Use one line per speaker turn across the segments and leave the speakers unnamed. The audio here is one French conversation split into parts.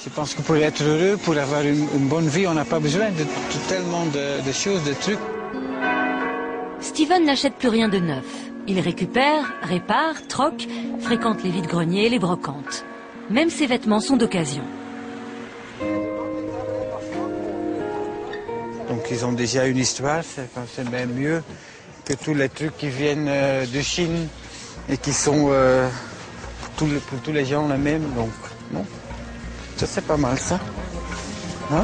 Je pense que pour être heureux, pour avoir une bonne vie, on n'a pas besoin de tellement de choses, de trucs.
Steven n'achète plus rien de neuf. Il récupère, répare, troque, fréquente les vides-greniers et les brocantes. Même ses vêtements sont d'occasion.
Donc ils ont déjà une histoire, c'est même mieux que tous les trucs qui viennent de Chine et qui sont pour tous les gens les mêmes. Donc non, ça c'est pas mal ça. Hein?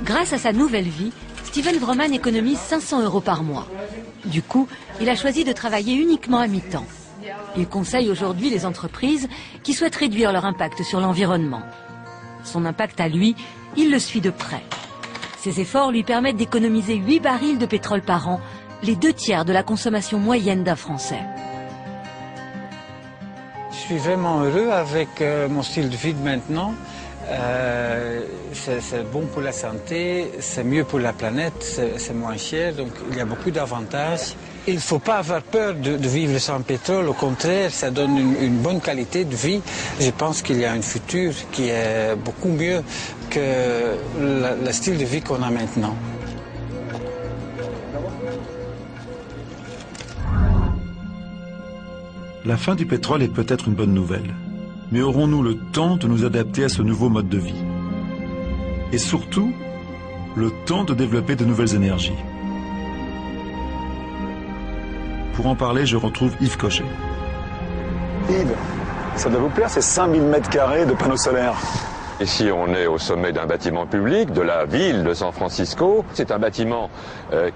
Grâce à sa nouvelle vie, Steven Vroman économise 500 € par mois. Du coup, il a choisi de travailler uniquement à mi-temps. Il conseille aujourd'hui les entreprises qui souhaitent réduire leur impact sur l'environnement. Son impact à lui, il le suit de près. Ses efforts lui permettent d'économiser 8 barils de pétrole par an, les 2/3 de la consommation moyenne d'un Français.
Je suis vraiment heureux avec mon style de vie de maintenant. C'est bon pour la santé, c'est mieux pour la planète, c'est moins cher, donc il y a beaucoup d'avantages. Il ne faut pas avoir peur de vivre sans pétrole, au contraire, ça donne une bonne qualité de vie. Je pense qu'il y a un futur qui est beaucoup mieux que le style de vie qu'on a maintenant.
La fin du pétrole est peut-être une bonne nouvelle. Mais aurons-nous le temps de nous adapter à ce nouveau mode de vie? Et surtout, le temps de développer de nouvelles énergies. Pour en parler, je retrouve Yves Cochet.
Yves, ça doit vous plaire, ces 5000 m² de panneaux solaires?
Ici, on est au sommet d'un bâtiment public de la ville de San Francisco. C'est un bâtiment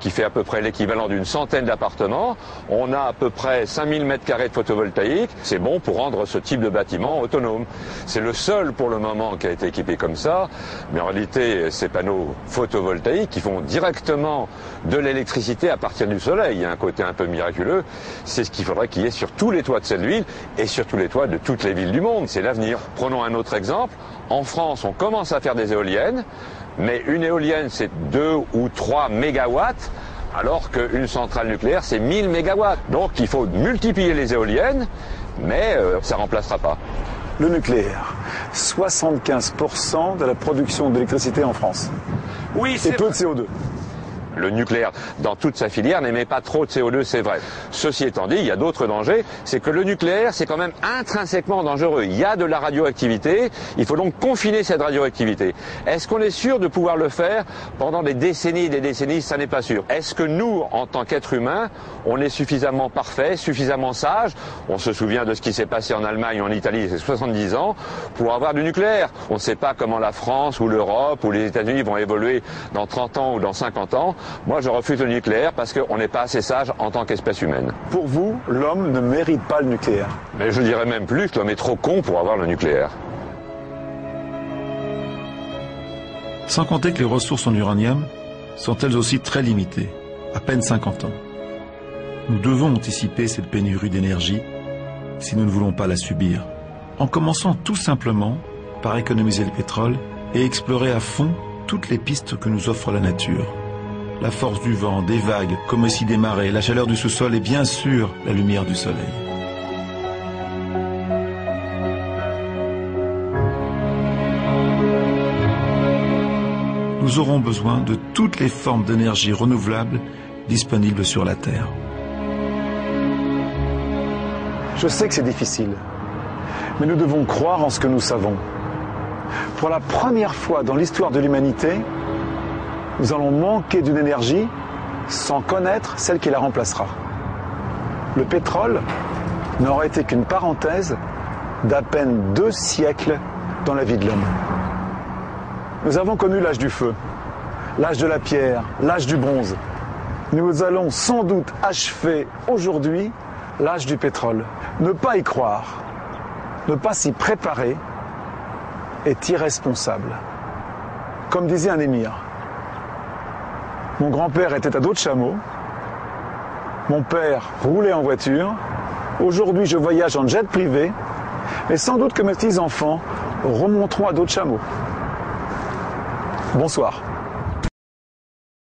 qui fait à peu près l'équivalent d'une centaine d'appartements. On a à peu près 5000 m² de photovoltaïque. C'est bon pour rendre ce type de bâtiment autonome. C'est le seul pour le moment qui a été équipé comme ça. Mais en réalité, ces panneaux photovoltaïques qui font directement de l'électricité à partir du soleil, il y a un côté un peu miraculeux. C'est ce qu'il faudrait qu'il y ait sur tous les toits de cette ville et sur tous les toits de toutes les villes du monde. C'est l'avenir. Prenons un autre exemple. En France, on commence à faire des éoliennes, mais une éolienne, c'est 2 ou 3 mégawatts, alors qu'une centrale nucléaire, c'est 1000 mégawatts. Donc il faut multiplier les éoliennes, mais ça ne remplacera pas.
Le nucléaire, 75% de la production d'électricité en France.
Oui, c'est
et peu de CO2.
Le nucléaire, dans toute sa filière, n'émet pas trop de CO2, c'est vrai. Ceci étant dit, il y a d'autres dangers. C'est que le nucléaire, c'est quand même intrinsèquement dangereux. Il y a de la radioactivité. Il faut donc confiner cette radioactivité. Est-ce qu'on est sûr de pouvoir le faire pendant des décennies et des décennies? Ça n'est pas sûr. Est-ce que nous, en tant qu'êtres humains, on est suffisamment parfait, suffisamment sage? On se souvient de ce qui s'est passé en Allemagne, en Italie, c'est 70 ans, pour avoir du nucléaire. On ne sait pas comment la France ou l'Europe ou les États-Unis vont évoluer dans 30 ans ou dans 50 ans. Moi, je refuse le nucléaire parce qu'on n'est pas assez sage en tant qu'espèce humaine.
Pour vous, l'homme ne mérite pas le nucléaire?
Mais je dirais même plus que l'homme est trop con pour avoir le nucléaire.
Sans compter que les ressources en uranium sont elles aussi très limitées, à peine 50 ans. Nous devons anticiper cette pénurie d'énergie si nous ne voulons pas la subir, en commençant tout simplement par économiser le pétrole et explorer à fond toutes les pistes que nous offre la nature. La force du vent, des vagues, comme aussi des marées, la chaleur du sous-sol et bien sûr la lumière du soleil. Nous aurons besoin de toutes les formes d'énergie renouvelable disponibles sur la Terre.
Je sais que c'est difficile, mais nous devons croire en ce que nous savons. Pour la première fois dans l'histoire de l'humanité, nous allons manquer d'une énergie sans connaître celle qui la remplacera. Le pétrole n'aura été qu'une parenthèse d'à peine 2 siècles dans la vie de l'homme. Nous avons connu l'âge du feu, l'âge de la pierre, l'âge du bronze. Nous allons sans doute achever aujourd'hui l'âge du pétrole. Ne pas y croire, ne pas s'y préparer est irresponsable. Comme disait un émir, mon grand-père était à dos de chameau, mon père roulait en voiture, aujourd'hui je voyage en jet privé, mais sans doute que mes petits-enfants remonteront à dos de chameau. Bonsoir.